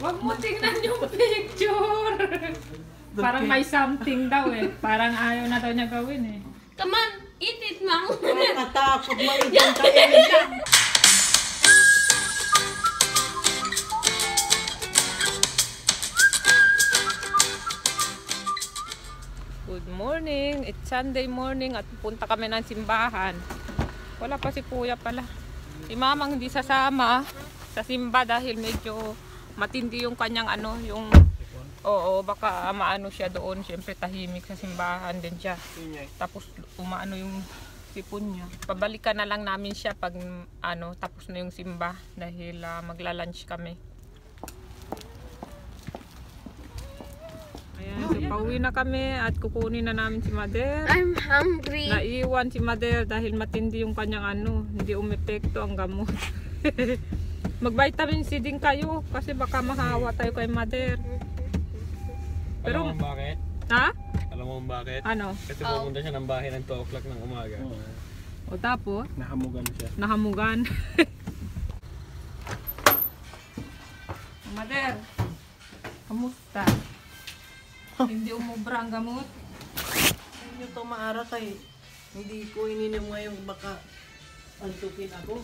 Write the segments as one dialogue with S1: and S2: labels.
S1: Huwag mo tingnan yung picture. Parang may something daw eh. Parang ayaw na daw niya gawin eh.
S2: Come on, eat it, Mom.
S3: Natakot mo ibang kainin lang.
S1: Good morning. It's Sunday morning at pupunta kami ng simbahan. Wala pa si Kuya pala. Si Mamang hindi sasama sa simba dahil medyo matindi yung kanyang yung baka maano siya doon. Siyempre tahimik sa simbahan din siya. Tapos umaano yung sipon niya. Pabalikan na lang namin siya pag tapos na yung simba dahil magla-lunch kami. Ayan, so pauwi na kami at kukunin na namin si Mother.
S2: I'm hungry.
S1: Naiwan si Mother dahil matindi yung kanyang hindi umepekto ang gamot. Mag-vitamin C din kayo kasi baka mahawa tayo kay Mother. Pero,
S4: alam mo bakit?
S1: Ha?
S4: Alam mo bakit?
S1: Ano?
S4: Kasi pumunta siya ng bahay ng 2 o'clock ng umaga.
S1: O tapos?
S4: Nahamugan siya.
S1: Nahamugan. Mother, kamusta? Hindi umubra ang gamot?
S3: Hindi ito maaratay. Hindi ko ininom ngayon baka antukin ako.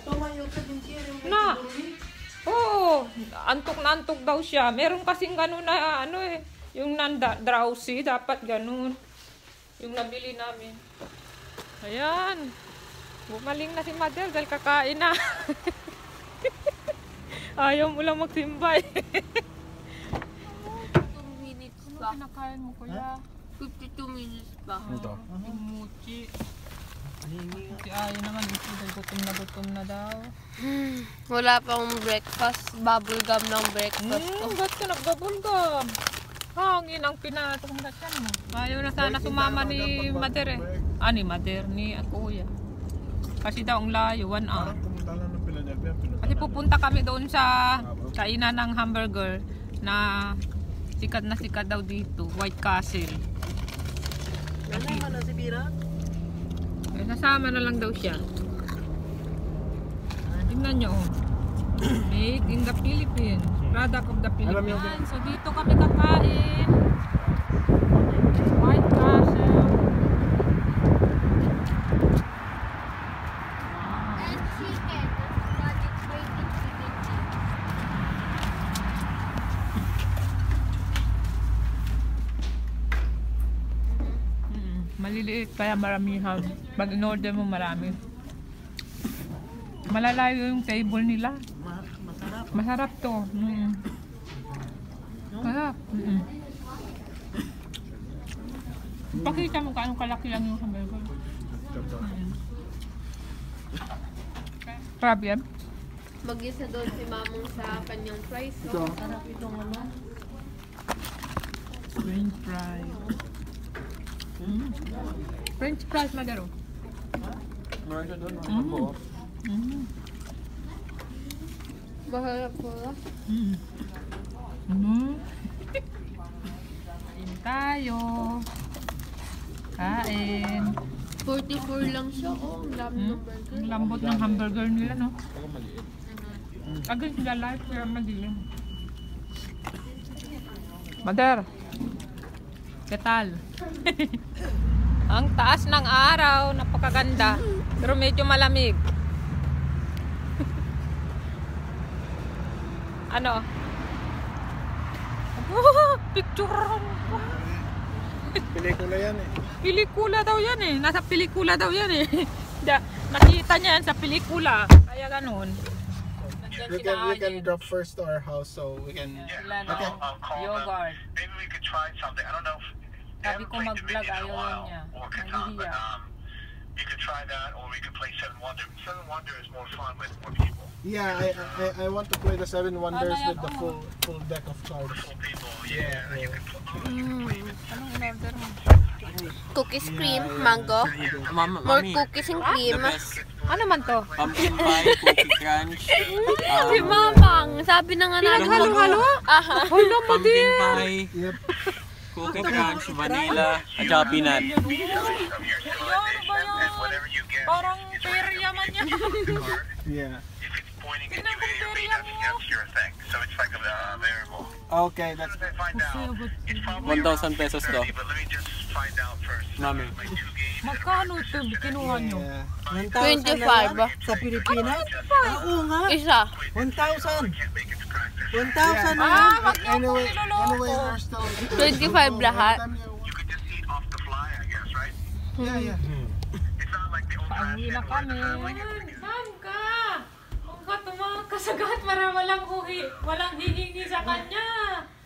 S3: Tumayo ka din siya.
S1: Na! Oo! Antok na antok daw siya. Meron kasing gano'n na yung drowsy. Dapat gano'n. Yung nabili namin. Ayan. Bumaling na si Mother dahil kakain na. Ayaw mo lang magsimba eh.
S2: 52 minutes pa.
S1: Kinakain mo kuya?
S2: 52 minutes pa.
S4: Ito.
S1: Yung muchi. Si Ayo naman ito dahil gutom na daw.
S2: Wala pa akong breakfast. Bubble gum ng breakfast ko.
S1: Ba't ka nagbabulgam? Hangin ang pinatungkatan mo. Ayaw na sana sumama ni Mother eh. Ni Mother, ni Kuya. Kasi daw ang layo, 1 hour. Kasi pupunta kami doon sa kainan ng hamburger na sikat daw dito, White Castle.
S3: Nasama na si Bira?
S1: Nasama na lang daw siya. Tingnan nyo. Made in the Philippines. Product of the Philippines. So dito kami kakain. White Castle.
S2: And chicken. Magic braided chicken.
S1: Maliliit kaya maramihan. Pag in-order mo marami. Malalayo yung table nila.
S3: Masarap.
S1: Masarap to. Masarap. Pakita mo kung kalaki lang yung hamburger. Problem?
S2: Mag-isa doon si Mamong sa kanyang fries. No?
S3: Masarap itong
S1: French fries. French fries, Madero.
S4: Meron siya doon.
S2: Maharap ko lang.
S1: Kain tayo. Kain.
S2: 44 lang siya. Oh, ang dami ng burger.
S1: Ang lambot ng hamburger nila, no?
S4: Ako maliit.
S1: Agad sila live, pero madilim. Mother, ketal. Ang taas ng araw, napakaganda. Pero medyo malamig. Ano? Picture!
S4: Pelikula yan eh.
S1: Pelikula daw yan eh. Nasa pelikula daw yan eh. Nakita niya yan sa pelikula. Kaya ganun.
S4: We can drop first to our house so we can...
S1: Sila no, yogurt.
S5: Maybe we could try something. I don't know if
S1: Sabi ko mag-vlog, ayaw lang niya. Nahihiya.
S5: you could try that, or we could play Seven Wonder. Seven Wonder is more fun with more people.
S4: Yeah, I want to play the 7 Wonders with the full deck of cards.
S5: Full people, yeah. You could play with
S1: Anong in-order mo?
S2: Cookies cream, mango. More cookies and cream.
S1: Ano man to?
S6: Pumpkin pie, cookie crunch.
S2: Si Mamang, sabi na nga namin.
S1: Halo-halo?
S2: Aha.
S1: Hala mo
S6: Pumpkin
S1: din!
S6: pie,
S4: Yep.
S6: cookie crunch, vanilla, at saka peanut.
S5: of your civilization, and whatever you get,
S1: Parang perya man yan.
S4: Yeah.
S5: if it's pointing into it, it'll be that's your thing. So it's like a
S4: Okay, that's
S5: As I find out, it's probably
S6: 1,000 pesos to.
S5: but let me just find out first.
S6: Mami.
S5: Like 2 games.
S1: Magkano ito kinuha nyo?
S4: yeah.
S3: 1,000 na
S2: 25
S3: yan
S2: ba?
S3: sa Pilipinas? Oo nga.
S2: Isa.
S3: 1,000.
S5: Can't make it to practice.
S3: 1,000 na yan.
S1: Ah, wag niyo
S4: Anyway,
S1: akong niloloko.
S4: we're still
S2: 25 lahat.
S5: You could just eat off the fly, I guess, right?
S4: Yeah, yeah.
S5: It's not like the old
S1: Pauwi na kami. Saan ka? Kung ka tumakasagad para walang hihingi sa kanya.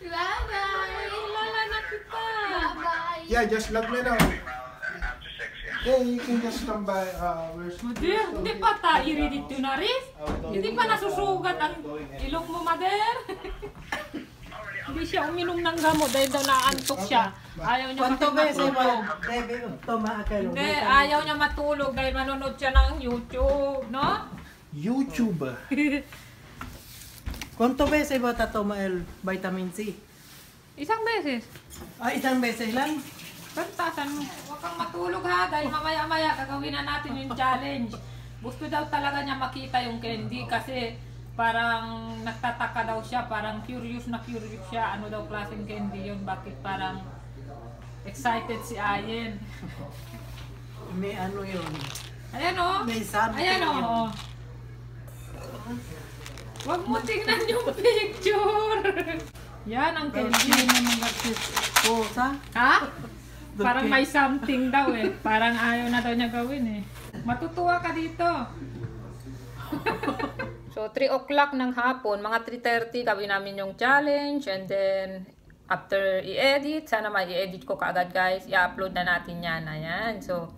S2: Bye-bye.
S1: Kilala na kita.
S2: Bye-bye.
S4: Yeah, just let me know.
S5: After 6, yeah.
S4: Yeah, you can just come by. Where's
S1: Mader, hindi pa tayo dito na rin. Hindi pa nasusugat ang ilong mo, Mader. Hindi siya uminom ng gamot dahil daw naantok siya. Ayaw niya
S3: Kwanto
S1: kasi
S3: beses mo?
S1: matulog.
S3: Bebe, toma akalo.
S1: Hindi, ayaw niya matulog dahil manonood siya ng YouTube, no?
S4: YouTube?
S3: Kwanto beses mo tatoma el vitamin C?
S1: Isang beses.
S3: Ah, isang beses lang?
S1: Pantasan mo. Huwag kang matulog ha dahil mamaya-maya gagawin na natin yung challenge. Gusto daw talaga niya makita yung candy kasi parang nagtataka daw siya, parang curious siya. Ano daw klaseng candy yun? Bakit parang excited si Ayen?
S3: May ano yun?
S1: Ayan o.
S3: May something
S1: Ayan o.
S3: yun.
S1: Huwag mo tingnan yung picture. Yan ang candy.
S3: Posa?
S1: Ha? Parang may something daw eh. Parang ayaw na daw niya gawin eh. Matutuwa ka dito. So 3 o'clock ng hapon, mga 3:30 gawin namin yung challenge and then after i-edit, sana ma-i-edit ko kaagad guys, i-upload na natin yan. Ayan. So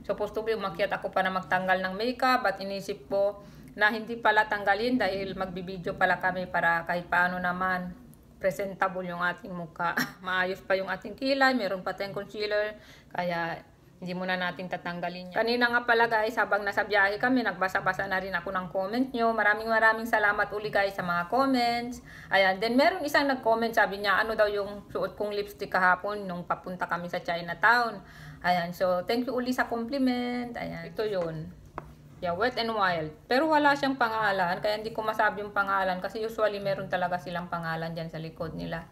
S1: supposed to be umakyat ako para magtanggal ng makeup at inisip ko na hindi pala tanggalin dahil magbibideo pala kami para kahit paano naman presentable yung ating mukha. Maayos pa yung ating kilay, meron pa tayong concealer, kaya hindi muna natin tatanggalin yan. Kanina nga pala guys, habang nasa biyahe kami, nagbasa-basa na rin ako ng comment nyo. Maraming salamat uli guys sa mga comments. Ayan, then meron isang nag-comment, sabi niya, ano daw yung suot kong lipstick kahapon nung papunta kami sa Chinatown. Ayan, so thank you uli sa compliment. Ayan, ito yun. Yeah, Wet n Wild. Pero wala siyang pangalan, kaya hindi ko masabi yung pangalan kasi usually meron talaga silang pangalan dyan sa likod nila.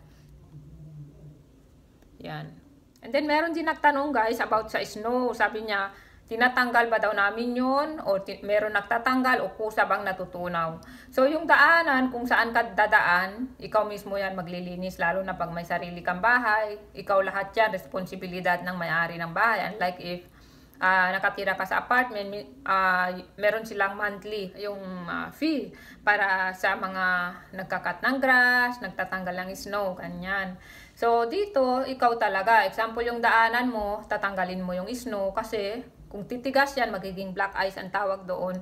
S1: Yan. And then meron din nagtanong guys about sa snow. Sabi niya, tinatanggal ba daw namin yun? O meron nagtatanggal o kusa bang natutunaw? So yung daanan, kung saan ka dadaan, ikaw mismo yan maglilinis. Lalo na pag may sarili kang bahay, ikaw lahat yan, responsibilidad ng may-ari ng bahay. Unlike if nakatira ka sa apartment, meron silang monthly yung fee para sa mga nagkakat ng grass, nagtatanggal ng snow, kanyan. So dito, ikaw talaga, example yung daanan mo, tatanggalin mo yung snow kasi kung titigas yan, magiging black ice ang tawag doon.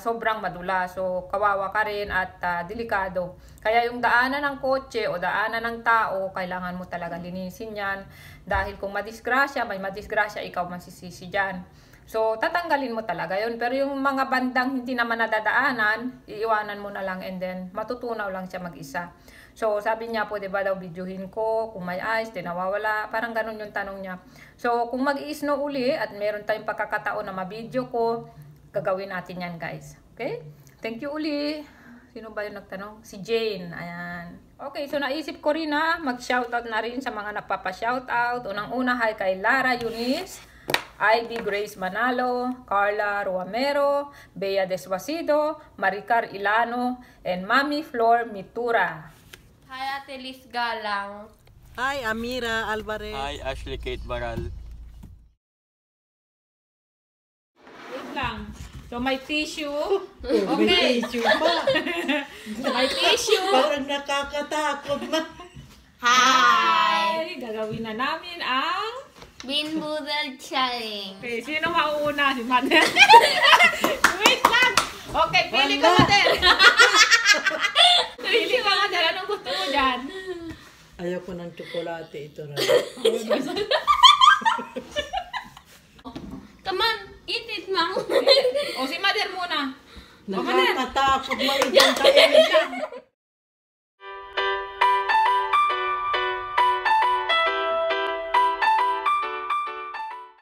S1: Sobrang madula, so kawawa ka rin at delikado. Kaya yung daanan ng kotse o daanan ng tao, kailangan mo talaga linisin yan. Dahil kung madisgrasya, may madisgrasya, ikaw masisisi dyan. So tatanggalin mo talaga yun. Pero yung mga bandang hindi naman nadadaanan, iiwanan mo na lang and then matutunaw lang siya mag-isa. So sabi niya, pwede ba daw videohin ko kung may ice, di nawawala, parang ganun yung tanong niya. So kung mag-i-snow uli at meron tayong pagkakataon na ma-video ko, gagawin natin yan guys. Okay? Thank you uli. Sino ba yung nagtanong? Si Jane. Ayan. Okay, so naisip ko rin na mag-shoutout na rin sa mga nagpapa-shoutout. Unang-una hi kay Lara Eunice, Ivy Grace Manalo, Carla Ruamero, Bea Deswasido, Maricar Ilano, and Mami Flor Mitura.
S2: Hi, Ate Liz Galang.
S3: Hi, Amira Alvarez.
S6: Hi, Ashley Kate Baral.
S1: Wait lang. So may tissue.
S3: May
S1: Okay.
S3: tissue pa.
S1: May tissue.
S3: Parang nakakatakot na.
S1: Hi! Gagawin na namin ang...
S2: Bean Boodle Challenge.
S1: Okay, sino mauuna? Si Mother? Wait lang! Okay, pili ka, Mother! Pili ka, Mother. Anong gusto mo dyan?
S3: Ayaw ko ng tsokolate ito na.
S2: Come on, eat it, Mom.
S1: O si Mother muna. O Mother!
S3: Nakakatakot mo itong kainin.